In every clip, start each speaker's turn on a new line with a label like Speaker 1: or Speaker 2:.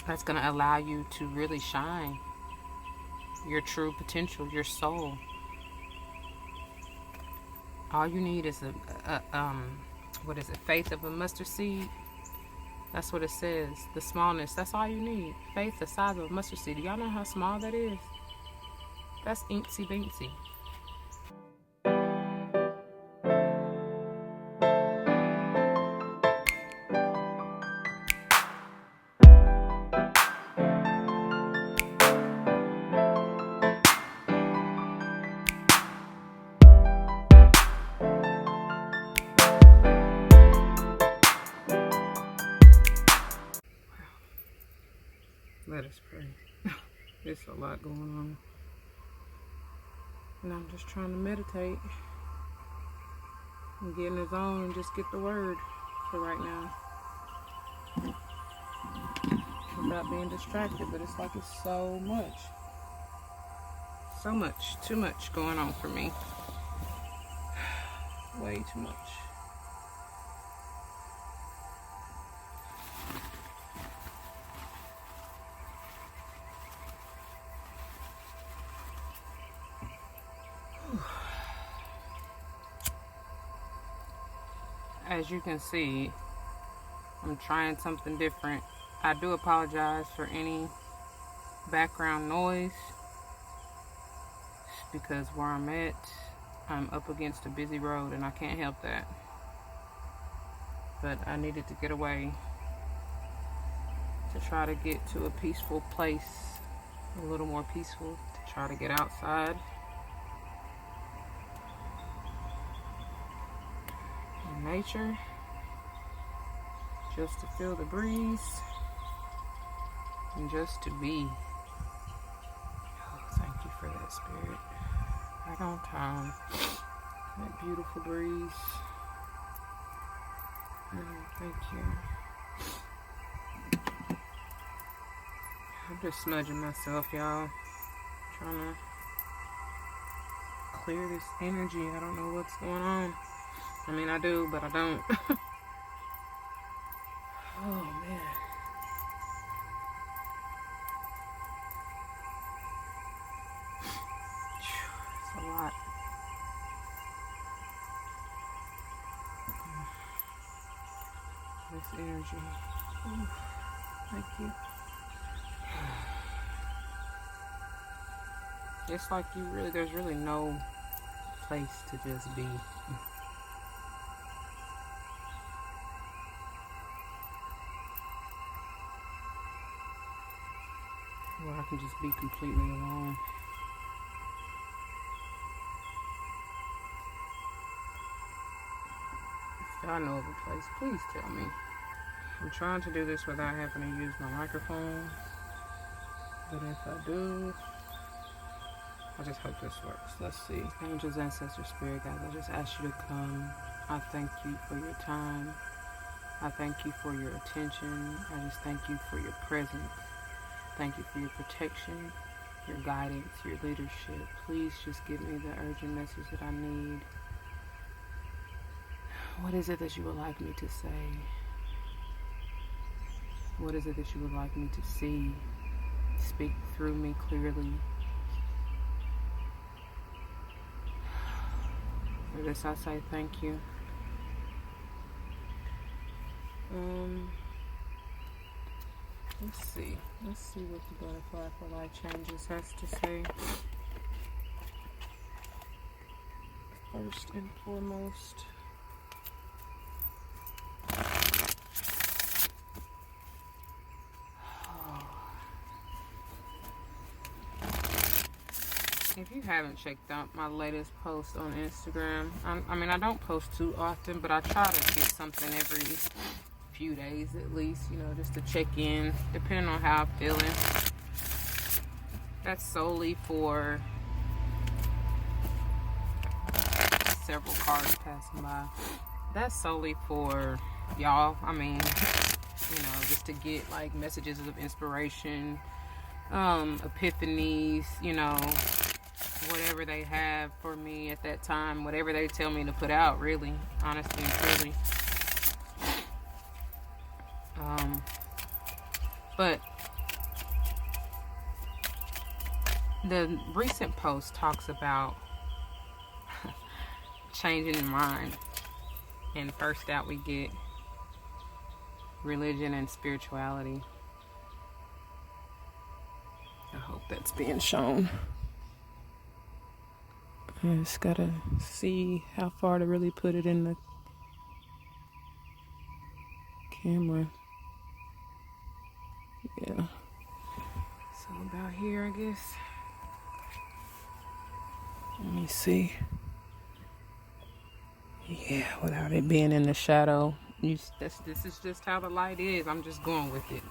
Speaker 1: that's going to allow you to really shine your true potential, your soul. All you need is what is it? Faith of a mustard seed. That's what it says. The smallness. That's all you need. Faith the size of a mustard seed. Do y'all know how small that is? That's incy bincy. Let us pray. There's a lot going on. And I'm just trying to meditate and get in the zone and just get the word for right now. Without being distracted, but it's like it's so much. So much. Too much going on for me. Way too much. As you can see, I'm trying something different. I do apologize for any background noise. It's because where I'm at, I'm up against a busy road and I can't help that. But I needed to get away to try to get to a peaceful place, a little more peaceful, to try to get outside. Nature, just to feel the breeze and just to be. Oh, thank you for that, Spirit. Right on time. That beautiful breeze. Oh, thank you. I'm just smudging myself, y'all. Trying to clear this energy. I don't know what's going on. I mean, I do, but I don't. Oh, man. It's a lot. This energy. Oh, thank you. It's like there's really no place to just be. Where I can just be completely alone. If y'all know of a place, please tell me. I'm trying to do this without having to use my microphone. But if I do, I just hope this works. Let's see. Angels, ancestors, spirit guides, I just ask you to come. I thank you for your time. I thank you for your attention. I just thank you for your presence. Thank you for your protection, your guidance, your leadership. Please just give me the urgent message that I need. What is it that you would like me to say? What is it that you would like me to see? Speak through me clearly. For this I say thank you. Let's see what the butterfly for life changes has to say. First and foremost, if you haven't checked out my latest post on Instagram, I mean, I don't post too often, but I try to get something every few days at least, you know, just to check in, depending on how I'm feeling. That's solely for several cars passing by. That's solely for y'all. I mean, you know, just to get like messages of inspiration, epiphanies, you know, whatever they have for me at that time, whatever they tell me to put out, really, honestly and truly. But The recent post talks about changing your mind, and first out we get religion and spirituality. I hope that's being shown. I just gotta see how far to really put it in the camera. Yeah. So about here, I guess. Let me see. Yeah, without it being in the shadow. This is just how the light is. I'm just going with it.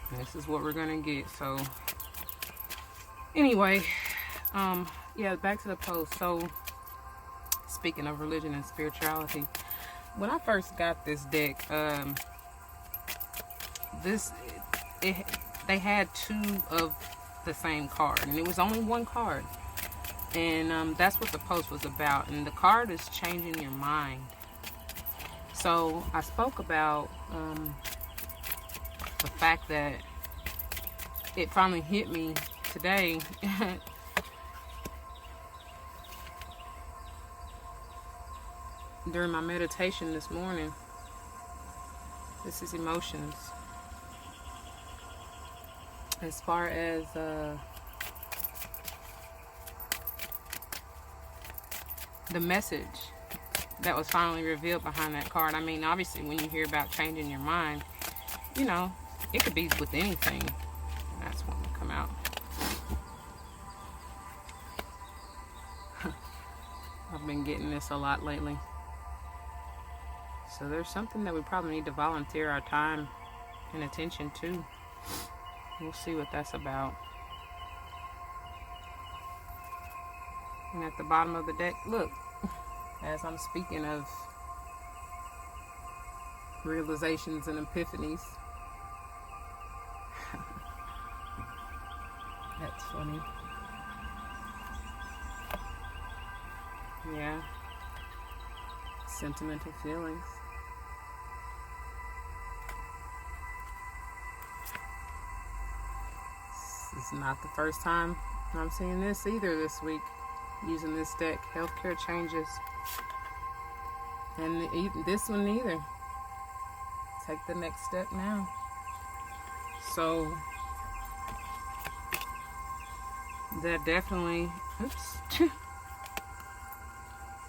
Speaker 1: And this is what we're gonna get. So anyway, yeah, back to the post. So speaking of religion and spirituality, when I first got this deck, they had two of the same card, and it was only one card. And that's what the post was about. And the card is changing your mind. So I spoke about the fact that it finally hit me today. During my meditation this morning. This is emotions. As far as the message that was finally revealed behind that card. I mean, obviously, when you hear about changing your mind, you know, it could be with anything. That's when it come out. I've been getting this a lot lately. So there's something that we probably need to volunteer our time and attention to. We'll see what that's about. And at the bottom of the deck, look, as I'm speaking of realizations and epiphanies. That's funny. Yeah. Sentimental feelings. This is not the first time I'm seeing this either this week. Using this deck, healthcare changes. And this one neither. Take the next step now. So that definitely,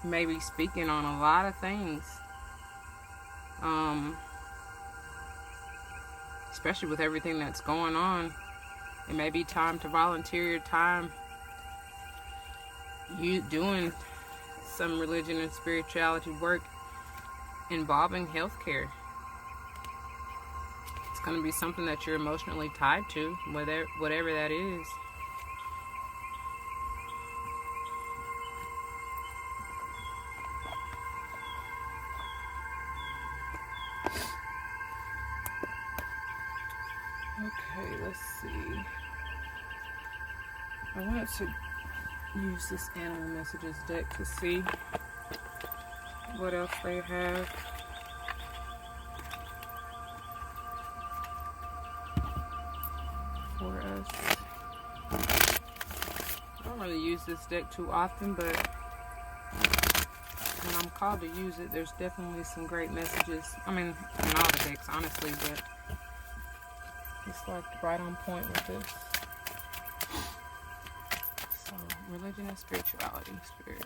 Speaker 1: maybe speaking on a lot of things. Especially with everything that's going on. It may be time to volunteer your time. You doing some religion and spirituality work involving healthcare. It's going to be something that you're emotionally tied to, whatever that is. Okay, let's see. I wanted to use this animal messages deck to see what else they have. For us. I don't really use this deck too often, but when I'm called to use it, there's definitely some great messages. I mean, in all the decks, honestly, but it's like right on point with this. So, religion and spirituality, spirit.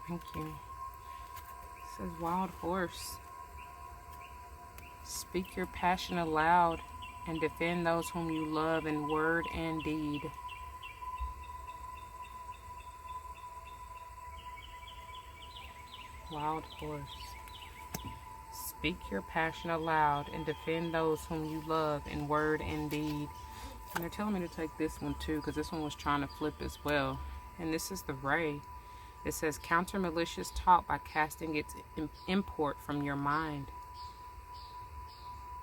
Speaker 1: Thank you. It says wild horse. Speak your passion aloud and defend those whom you love in word and deed. Wild horse. Speak your passion aloud and defend those whom you love in word and deed. And they're telling me to take this one too, because this one was trying to flip as well. And this is the Ray. It says counter malicious talk by casting its import from your mind.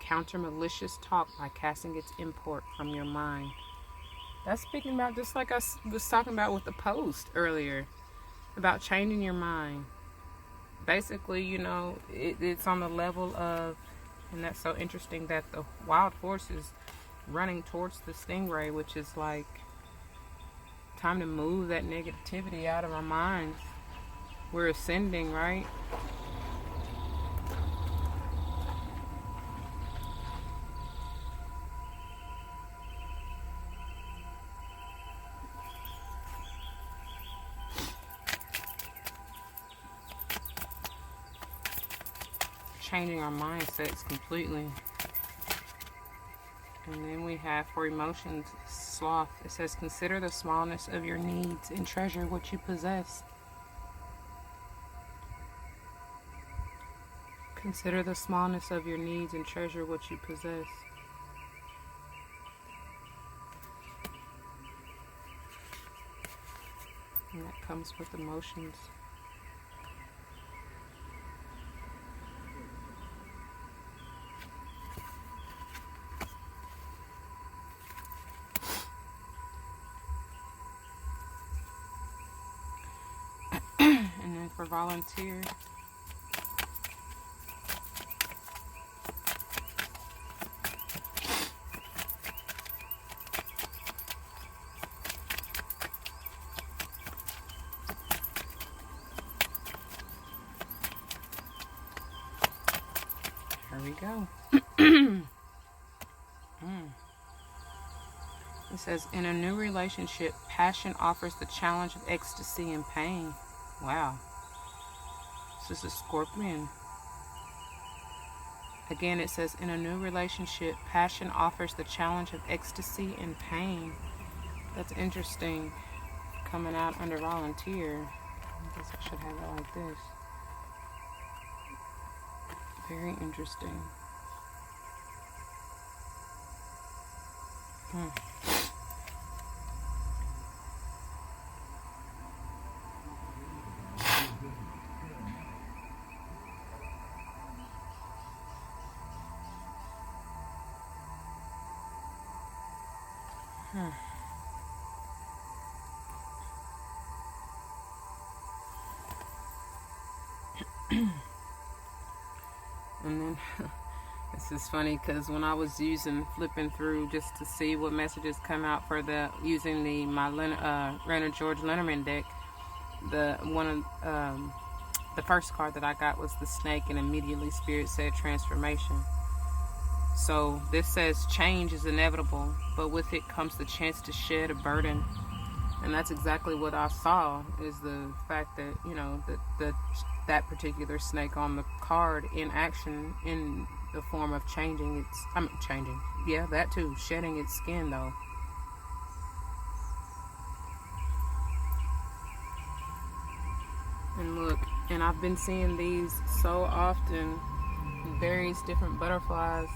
Speaker 1: Counter malicious talk by casting its import from your mind. That's speaking about just like I was talking about with the post earlier. About changing your mind. basically, you know, it's on the level of, and that's so interesting that the wild horse is running towards the stingray, which is like time to move that negativity out of our minds. We're ascending, right? Changing our mindsets completely. And then we have for emotions, sloth. It says, consider the smallness of your needs and treasure what you possess. Consider the smallness of your needs and treasure what you possess. And that comes with emotions. And then for volunteer, here we go. It says, in a new relationship, passion offers the challenge of ecstasy and pain. Wow. This is a Scorpion. Again, it says, in a new relationship, passion offers the challenge of ecstasy and pain. That's interesting. Coming out under volunteer. I guess I should have it like this. Very interesting. And then this is funny because when I was flipping through just to see what messages come out for using my Rainer George Lenormand deck, the first card that I got was the snake, and immediately Spirit said transformation. So this says change is inevitable, but with it comes the chance to shed a burden. And that's exactly what I saw, is the fact that, you know, that particular snake on the card in action in the form of changing yeah, that too, shedding its skin though. And look, and I've been seeing these so often, various different butterflies.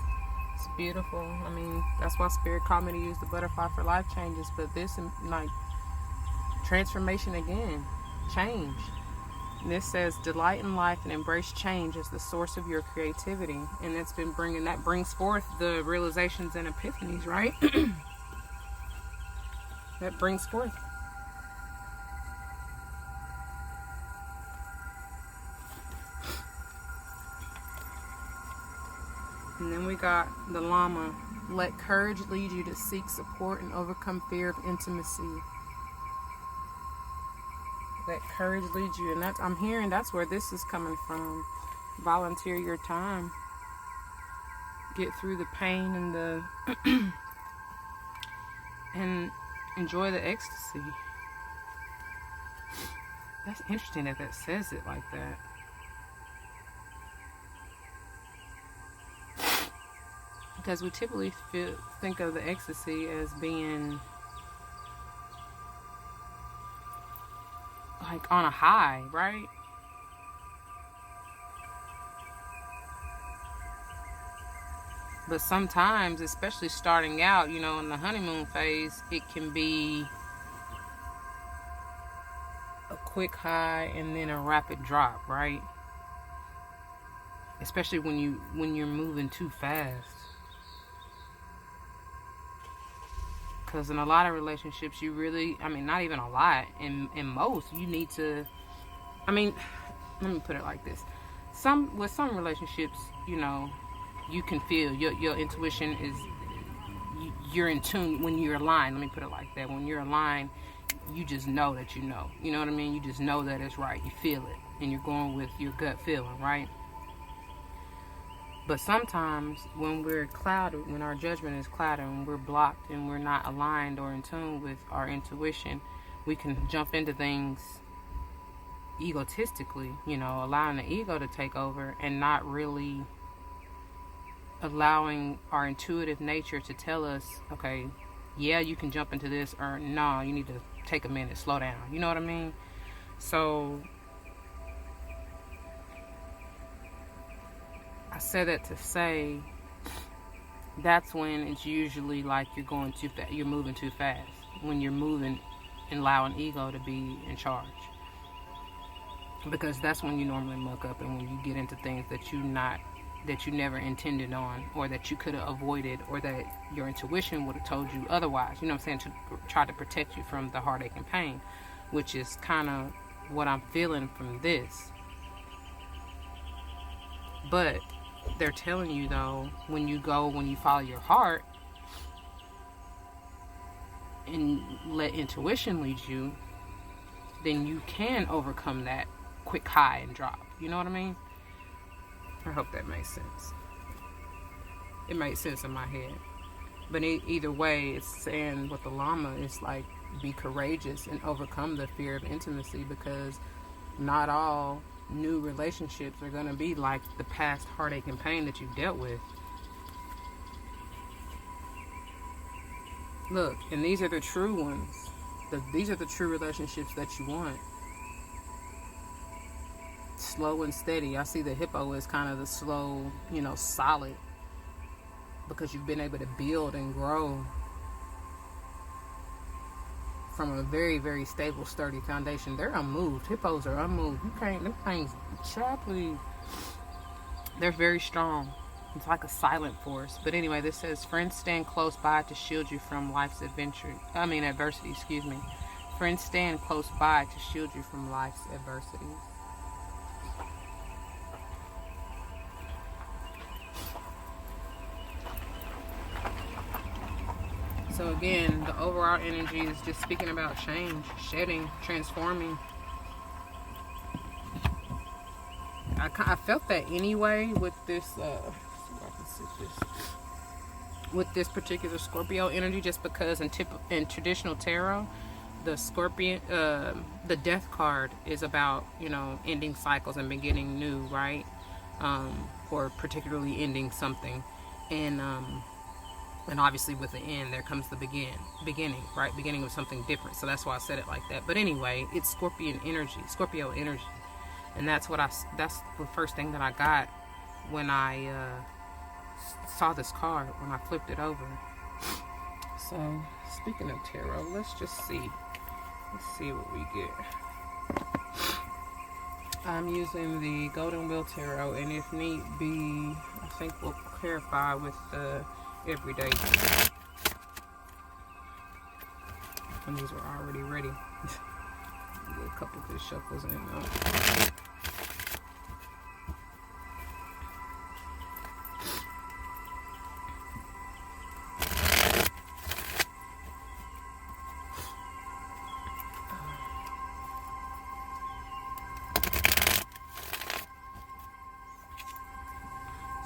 Speaker 1: It's beautiful. I mean, that's why Spirit called me to use the butterfly for life changes, but this, like, transformation again, change. And this says, delight in life and embrace change as the source of your creativity. And that brings forth the realizations and epiphanies, right? That brings forth. And then we got the llama. Let courage lead you to seek support and overcome fear of intimacy. Let courage lead you. And I'm hearing that's where this is coming from. Volunteer your time. Get through the pain and and enjoy the ecstasy. That's interesting that says it like that. Because we typically think of the ecstasy as being like on a high, right? But sometimes, especially starting out, you know, in the honeymoon phase, it can be a quick high and then a rapid drop, right? Especially when you're moving too fast. Because in a lot of relationships, you really, I mean, not even a lot, in most, you need to, I mean, let me put it like this. With some relationships, you know, you can feel your intuition is, you're in tune when you're aligned. Let me put it like that. When you're aligned, you just know that you know. You know what I mean? You just know that it's right. You feel it, and you're going with your gut feeling, right? But sometimes when we're clouded, when our judgment is clouded, and we're blocked, and we're not aligned or in tune with our intuition, we can jump into things egotistically, you know, allowing the ego to take over and not really allowing our intuitive nature to tell us, okay, yeah, you can jump into this, or no, you need to take a minute, slow down. You know what I mean? So I said that to say that's when it's usually like you're going too fast, you're moving too fast, when you're moving and allowing ego to be in charge. Because that's when you normally muck up, and when you get into things that you never intended on, or that you could have avoided, or that your intuition would have told you otherwise. You know what I'm saying? To try to protect you from the heartache and pain, which is kind of what I'm feeling from this. But they're telling you, though, when you follow your heart and let intuition lead you, then you can overcome that quick high and drop. You know what I mean? I hope that makes sense. It made sense in my head. But either way, it's saying with the Llama, it's like, be courageous and overcome the fear of intimacy, because not all new relationships are going to be like the past heartache and pain that you've dealt with. Look, and these are the true ones. These are the true relationships that you want. Slow and steady. I see the hippo as kind of the slow, you know, solid, because you've been able to build and grow from a very, very stable, sturdy foundation. They're unmoved. Hippos are unmoved. You can't, them things, chapply, they're very strong. It's like a silent force. But anyway, this says, friends stand close by to shield you from life's adversity, excuse me. Friends stand close by to shield you from life's adversities. So again, the overall energy is just speaking about change, shedding, transforming. I felt that anyway with this, see if I can sit this, with this particular Scorpio energy, just because in traditional tarot, the Scorpion, the Death card is about, you know, ending cycles and beginning new, right? Or particularly ending something, and obviously with the end, there comes the beginning, right? Beginning of something different. So that's why I said it like that. But anyway, it's Scorpio energy. And that's the first thing that I got when I saw this card, when I flipped it over. So, speaking of tarot, let's just see. Let's see what we get. I'm using the Golden Wheel Tarot, and if need be, I think we'll clarify with the everyday. And these are already ready. Get a couple good shuffles in though.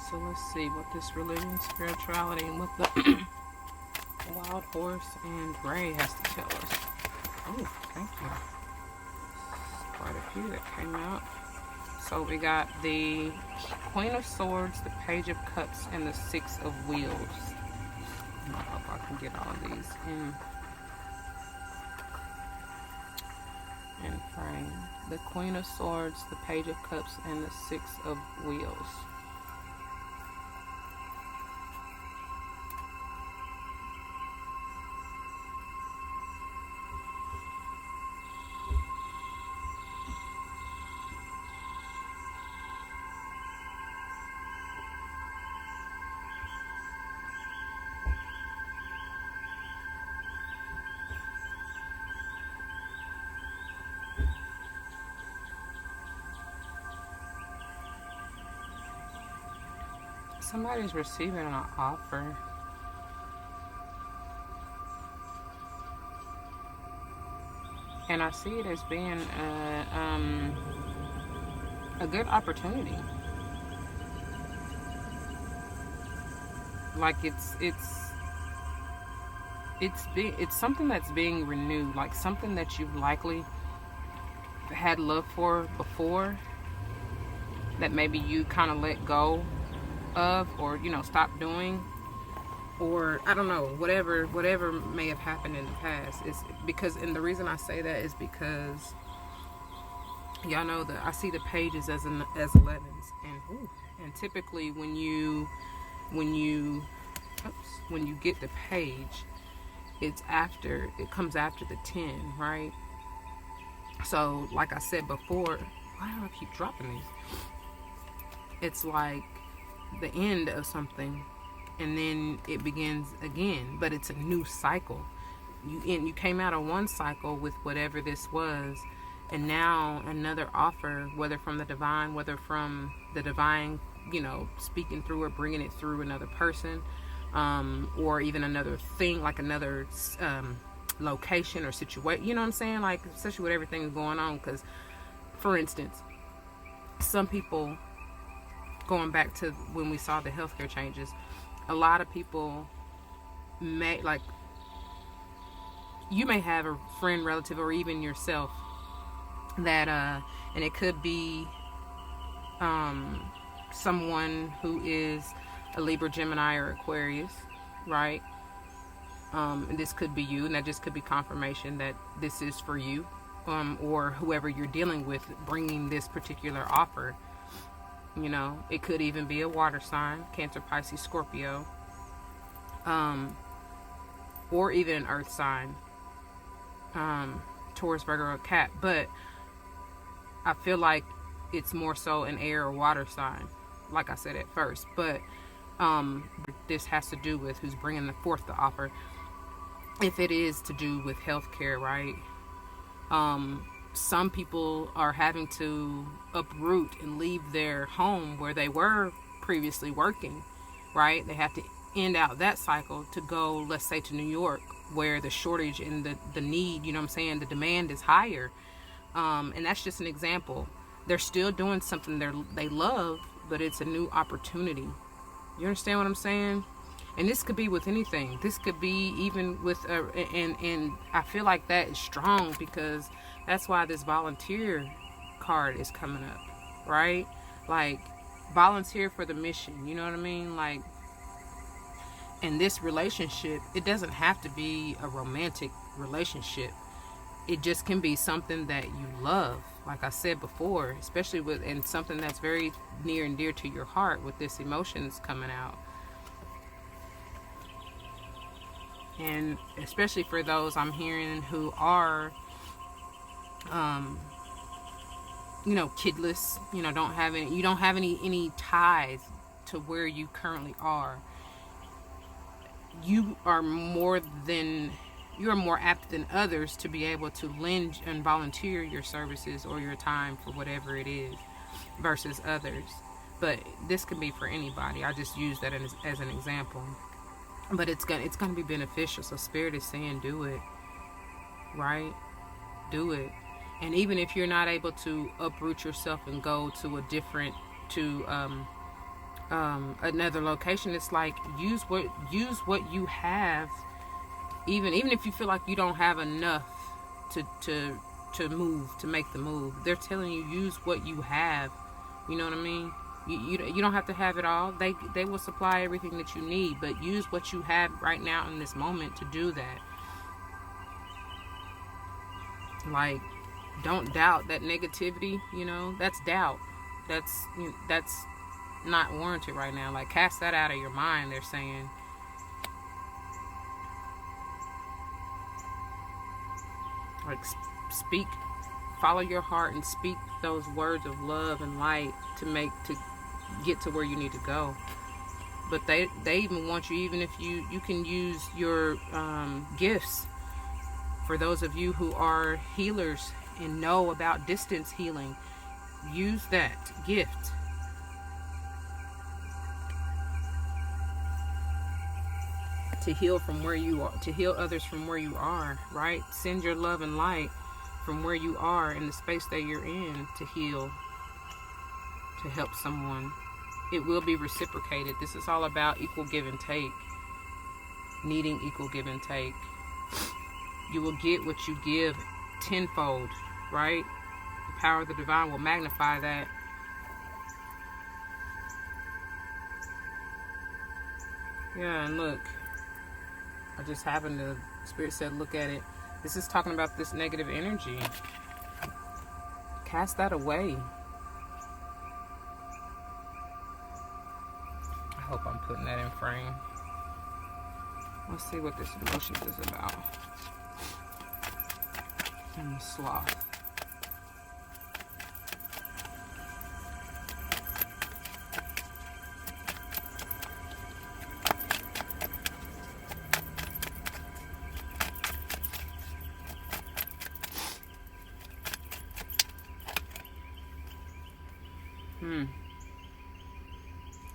Speaker 1: So let's see what this religion, spirituality, and what the wild horse and Ray has to tell us. Oh, thank you. Quite a few that came out. So we got the Queen of Swords, the Page of Cups, and the Six of Wheels. I hope I can get all of these in frame. The Queen of Swords, the Page of Cups, and the Six of Wheels. Somebody's receiving an offer. And I see it as being a good opportunity. Like it's something that's being renewed, like something that you've likely had love for before, that maybe you kind of let go of, or stopped doing, or I don't know, whatever may have happened in the past. Is because, and the reason I say that is because y'all know that I see the pages as 11s, and typically when you get the page, it comes after the 10, right? So like I said before, why do I keep dropping these? It's like the end of something, and then it begins again, but it's a new cycle. You came out of one cycle with whatever this was, and now another offer, whether from the divine, speaking through or bringing it through another person, or even another thing, like another location or situation, you know what I'm saying? Like, especially with everything going on, because for instance, some people, going back to when we saw the healthcare changes, a lot of people you may have a friend, relative, or even yourself that and it could be someone who is a Libra, Gemini, or Aquarius, right? And this could be you, and that just could be confirmation that this is for you, or whoever you're dealing with bringing this particular offer. It could even be a water sign, Cancer, Pisces, Scorpio, or even an earth sign, Taurus, Virgo, or Cap. But I feel like it's more so an air or water sign, like I said at first. But this has to do with who's bringing forth the offer. If it is to do with healthcare, right? Some people are having to uproot and leave their home where they were previously working, right? They have to end out that cycle to go, let's say, to New York, where the shortage and the need, the demand is higher. And that's just an example. They're still doing something they love, but it's a new opportunity. You understand what I'm saying? And this could be with anything. This could be even with and I feel like that is strong, because that's why this volunteer card is coming up, right? Like, volunteer for the mission, you know what I mean? Like, in this relationship, it doesn't have to be a romantic relationship. It just can be something that you love, like I said before, especially and something that's very near and dear to your heart, with this emotions coming out. And especially for those I'm hearing who are kidless, you don't have any ties to where you currently are. You are more apt than others to be able to lend and volunteer your services or your time for whatever it is, versus others. But this could be for anybody. I just use that as an example. But it's gonna be beneficial. So Spirit is saying, do it, right? Do it. And even if you're not able to uproot yourself and go to another location, it's like use what you have. Even if you feel like you don't have enough to make the move, they're telling you, use what you have. You know what I mean? You don't have to have it all. They will supply everything that you need, but use what you have right now in this moment to do that. Like, don't doubt that negativity. That's doubt. That's not warranted right now. Like, cast that out of your mind, they're saying. Like, follow your heart and speak those words of love and light to get to where you need to go. But they even want you, even if you can use your gifts. For those of you who are healers and know about distance healing, use that gift. to heal from where you are, to heal others from where you are, right? Send your love and light from where you are in the space that you're in to heal, to help someone. It will be reciprocated. This is all about equal give and take, needing equal give and take. You will get what you give tenfold, right? The power of the divine will magnify that. Yeah, and look, I just happened to, Spirit said, look at it. This is talking about this negative energy. Cast that away. I hope I'm putting that in frame. Let's see what this emotion is about. And the sloth.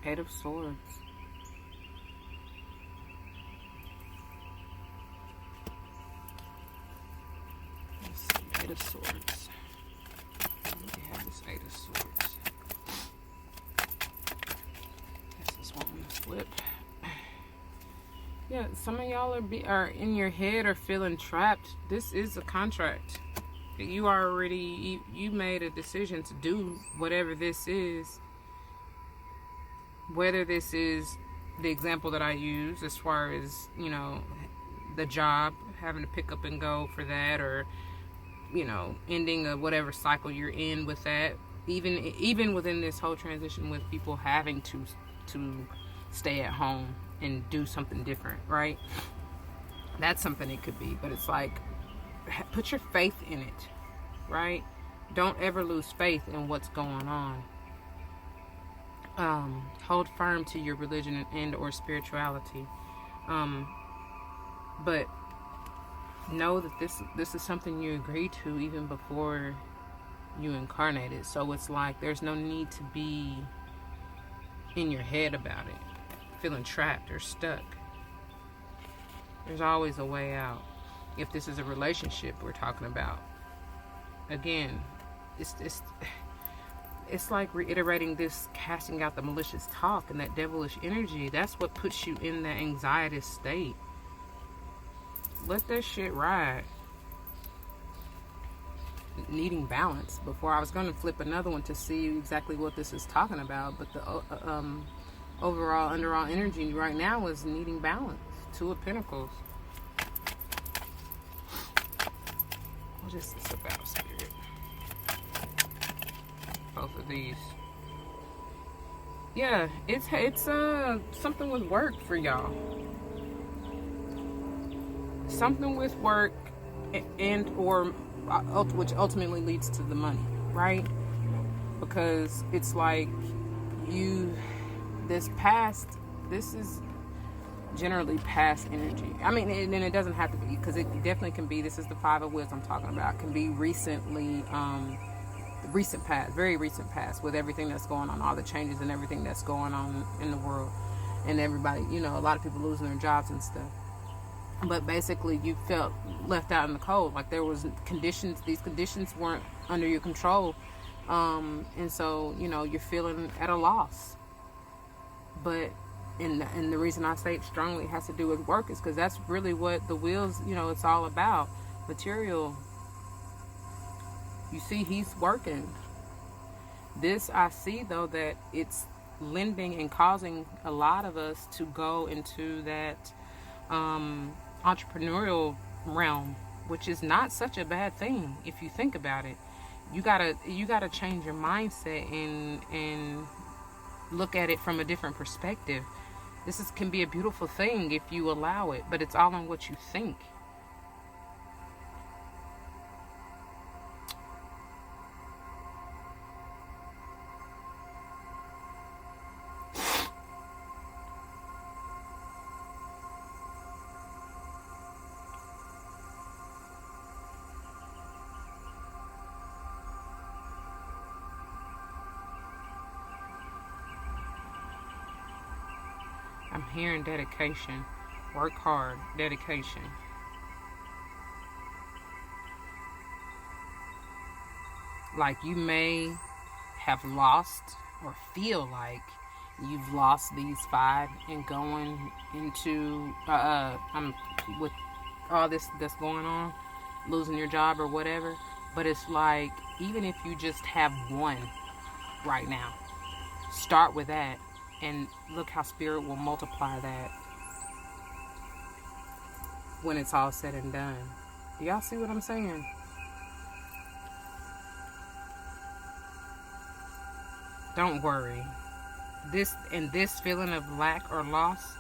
Speaker 1: Eight of Swords. Let's see, Eight of Swords. We have this Eight of Swords. This is one on the flip. Yeah, some of y'all are in your head or feeling trapped. This is a contract. You made a decision to do whatever this is. Whether this is the example that I use as far as, you know, the job, having to pick up and go for that, or, you know, ending of whatever cycle you're in with that. Even within this whole transition with people having to stay at home and do something different, right? That's something it could be, but it's like, put your faith in it, right? Don't ever lose faith in what's going on. Hold firm to your religion and or spirituality, but know that this is something you agreed to even before you incarnated. So it's like there's no need to be in your head about it, feeling trapped or stuck. There's always a way out. If this is a relationship we're talking about, again, it's like reiterating this, casting out the malicious talk and that devilish energy. That's what puts you in that anxiety state. Let that shit ride. Needing balance. Before, I was going to flip another one to see exactly what this is talking about, but the overall underall energy right now is needing balance. Two of Pentacles. What is this about, Spirit? Both of these. Yeah, it's something with work for y'all. Something with work and or which ultimately leads to the money, right? Because it's like this is generally past energy. I mean, and it doesn't have to be, because it definitely can be. This is the Five of Wisdom I'm talking about. It can be recently, recent past, very recent past, with everything that's going on, all the changes and everything that's going on in the world, and everybody, you know, a lot of people losing their jobs and stuff. But basically, you felt left out in the cold. Like there was conditions. These conditions weren't under your control, and so, you know, you're feeling at a loss. But and the reason I say it strongly has to do with work is because that's really what the wheels, you know, it's all about. Material. You see, he's working. This, I see, though, that it's lending and causing a lot of us to go into that entrepreneurial realm, which is not such a bad thing if you think about it. You gotta change your mindset and look at it from a different perspective. This can be a beautiful thing if you allow it, but it's all on what you think. I'm hearing dedication. Work hard. Dedication. Like you may have lost or feel like you've lost these 5 and going into with all this that's going on, losing your job or whatever. But it's like, even if you just have 1 right now, start with that and look how spirit will multiply that when it's all said and done. Do y'all see what I'm saying? Don't worry. This feeling of lack or loss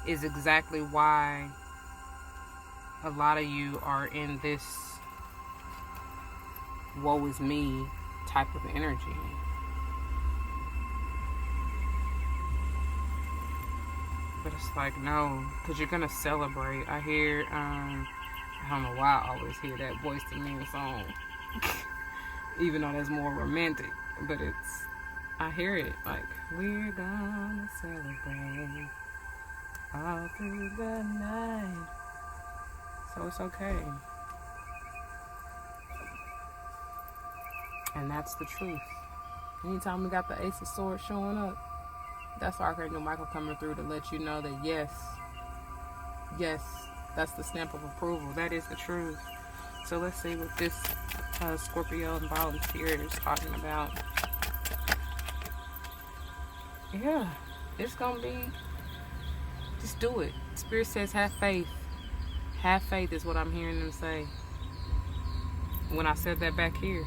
Speaker 1: is exactly why a lot of you are in this woe is me type of energy. But it's like, no, because you're going to celebrate. I hear, I don't know why I always hear that Voice to Men song. Even though that's more romantic. But I hear it like, we're gonna celebrate all through the night. So it's okay. And that's the truth. Anytime we got the Ace of Swords showing up, that's Archangel Michael coming through to let you know that yes, that's the stamp of approval. That is the truth. So let's see what this Scorpio and Bottom Spirit is talking about. Yeah, it's gonna be, just do it. Spirit says have faith. Have faith is what I'm hearing them say when I said that back here.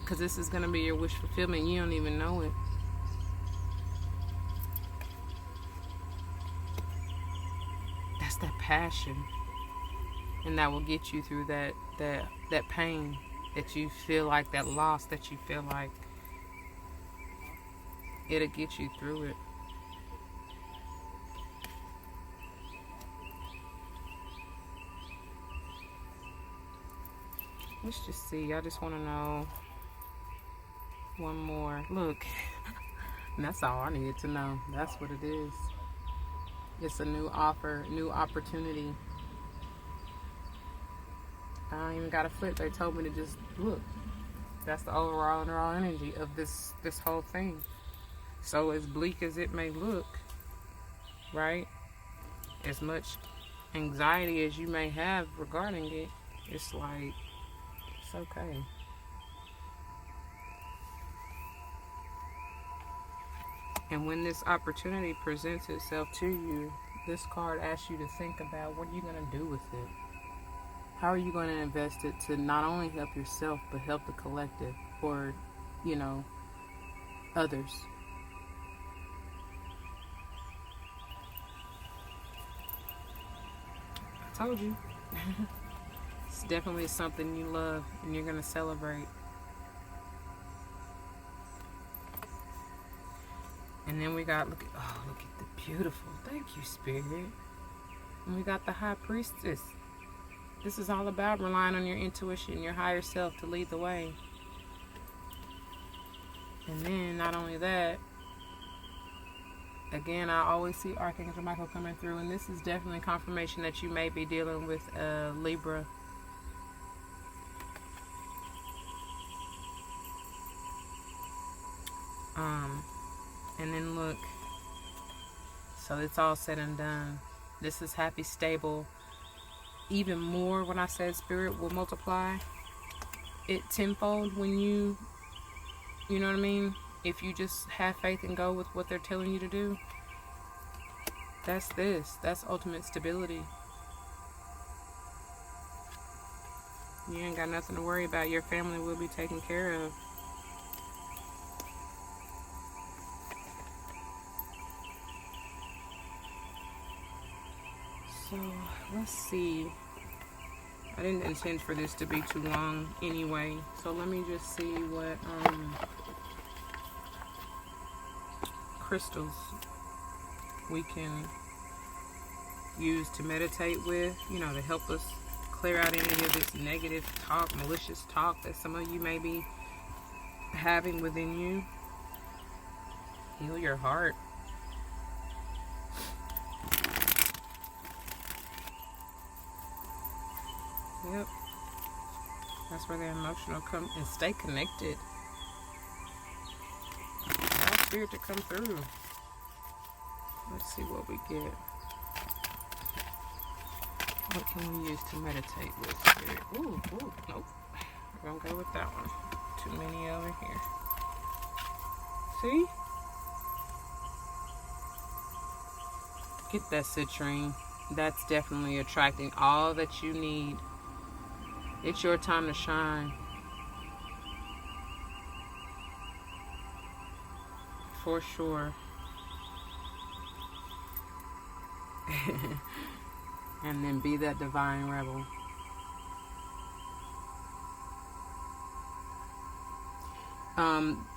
Speaker 1: Because this is gonna be your wish fulfillment. You don't even know it. That's that passion. And that will get you through that pain that you feel like, that loss that you feel like. It'll get you through it. Let's just see. I just want to know one more. Look, and that's all I needed to know. That's what it is. It's a new offer, new opportunity. I don't even got to flip. They told me to just look. That's the overall energy of this whole thing. So as bleak as it may look, right? As much anxiety as you may have regarding it, it's like, it's okay. And when this opportunity presents itself to you, this card asks you to think about, what are you going to do with it? How are you going to invest it to not only help yourself, but help the collective, or, others? I told you. It's definitely something you love and you're going to celebrate. And then we got, look at the beautiful. Thank you, Spirit. And we got the High Priestess. This is all about relying on your intuition, your higher self to lead the way. And then, not only that, again, I always see Archangel Michael coming through, and this is definitely confirmation that you may be dealing with Libra. And then look, so it's all said and done. This is happy, stable. Even more, when I said spirit will multiply it tenfold when you know what I mean? If you just have faith and go with what they're telling you to do. That's this. That's ultimate stability. You ain't got nothing to worry about. Your family will be taken care of. So, let's see. I didn't intend for this to be too long anyway. So let me just see what crystals we can use to meditate with, to help us clear out any of this negative talk, malicious talk that some of you may be having within you. Heal your heart. Yep. That's where the emotional come and stay connected. Allow spirit to come through. Let's see what we get. What can we use to meditate with spirit? Ooh, nope. We're gonna go with that one. Too many over here. See? Get that citrine. That's definitely attracting all that you need. It's your time to shine. For sure. And then be that divine rebel.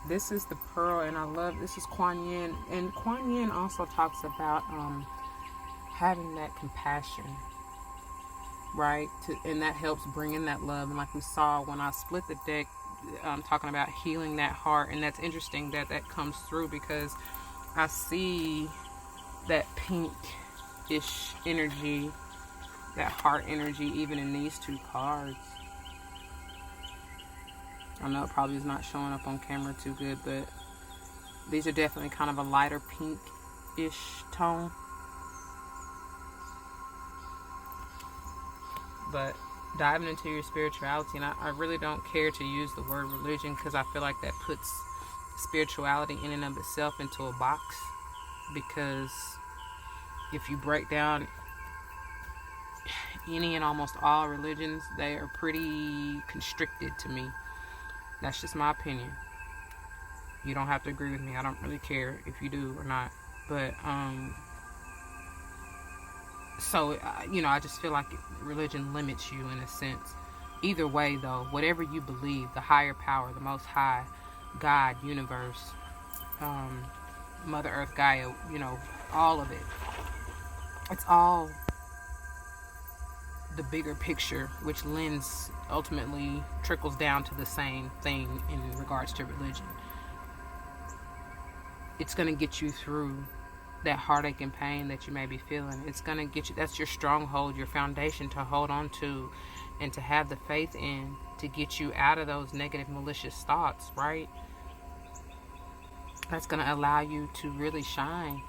Speaker 1: This is the pearl, and I love, this is Kuan Yin. And Kuan Yin also talks about having that compassion, right? And that helps bring in that love. And like we saw when I split the deck, talking about healing that heart. And that's interesting that that comes through, because I see that pink-ish energy, that heart energy, even in these two cards. I know it probably is not showing up on camera too good, but these are definitely kind of a lighter pink-ish tone. But diving into your spirituality, and I really don't care to use the word religion, because I feel like that puts spirituality in and of itself into a box. Because if you break down any and almost all religions, they are pretty constricted to me. That's just my opinion. You don't have to agree with me. I don't really care if you do or not. But so I just feel like religion limits you in a sense. Either way, though, whatever you believe, the higher power, the Most High, God, universe, Mother Earth, Gaia, all of it. It's all the bigger picture, which ultimately trickles down to the same thing in regards to religion. It's going to get you through that heartache and pain that you may be feeling. It's going to get you, that's your stronghold, your foundation to hold on to and to have the faith in, to get you out of those negative, malicious thoughts, right? That's going to allow you to really shine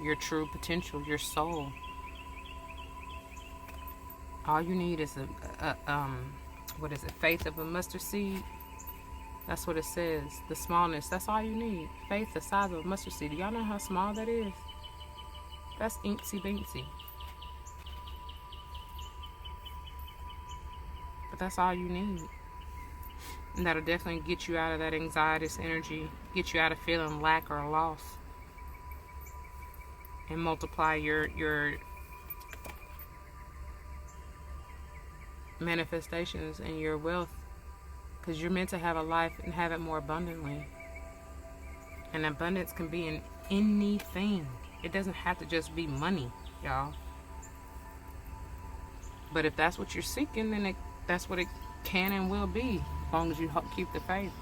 Speaker 1: your true potential, your soul. All you need is faith of a mustard seed. That's what it says. The smallness, that's all you need. Faith the size of a mustard seed. Do y'all know how small that is? That's inksy binksy. But that's all you need. And that'll definitely get you out of that anxiety energy, get you out of feeling lack or loss, and multiply your manifestations and your wealth, because you're meant to have a life and have it more abundantly. And abundance can be in anything. It doesn't have to just be money, y'all. But if that's what you're seeking, then that's what it can and will be, as long as you keep the faith.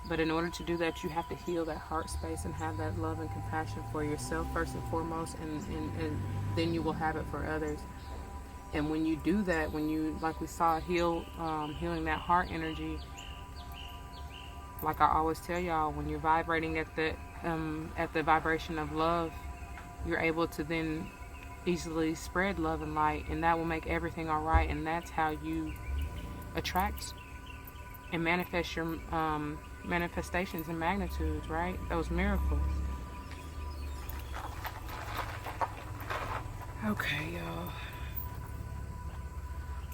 Speaker 1: But in order to do that, you have to heal that heart space and have that love and compassion for yourself first and foremost, and then you will have it for others. And when you do that, when you, like we saw, healing that heart energy, like I always tell y'all, when you're vibrating at the vibration of love, you're able to then easily spread love and light, and that will make everything all right. And that's how you attract and manifest your manifestations and magnitudes, right? Those miracles. Okay, y'all.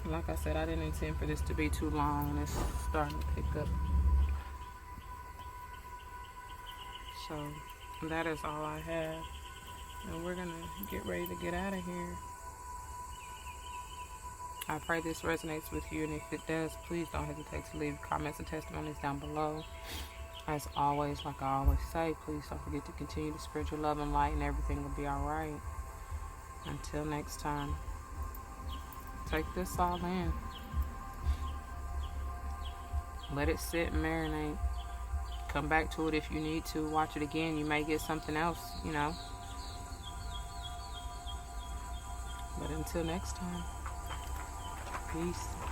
Speaker 1: Like I said, I didn't intend for this to be too long. It's starting to pick up. So that is all I have. And we're going to get ready to get out of here. I pray this resonates with you, and if it does, please don't hesitate to leave comments and testimonies down below. As always, like I always say, please don't forget to continue to spread your love and light, and everything will be alright. Until next time, take this all in. Let it sit and marinate. Come back to it if you need to. Watch it again. You may get something else, until next time, peace.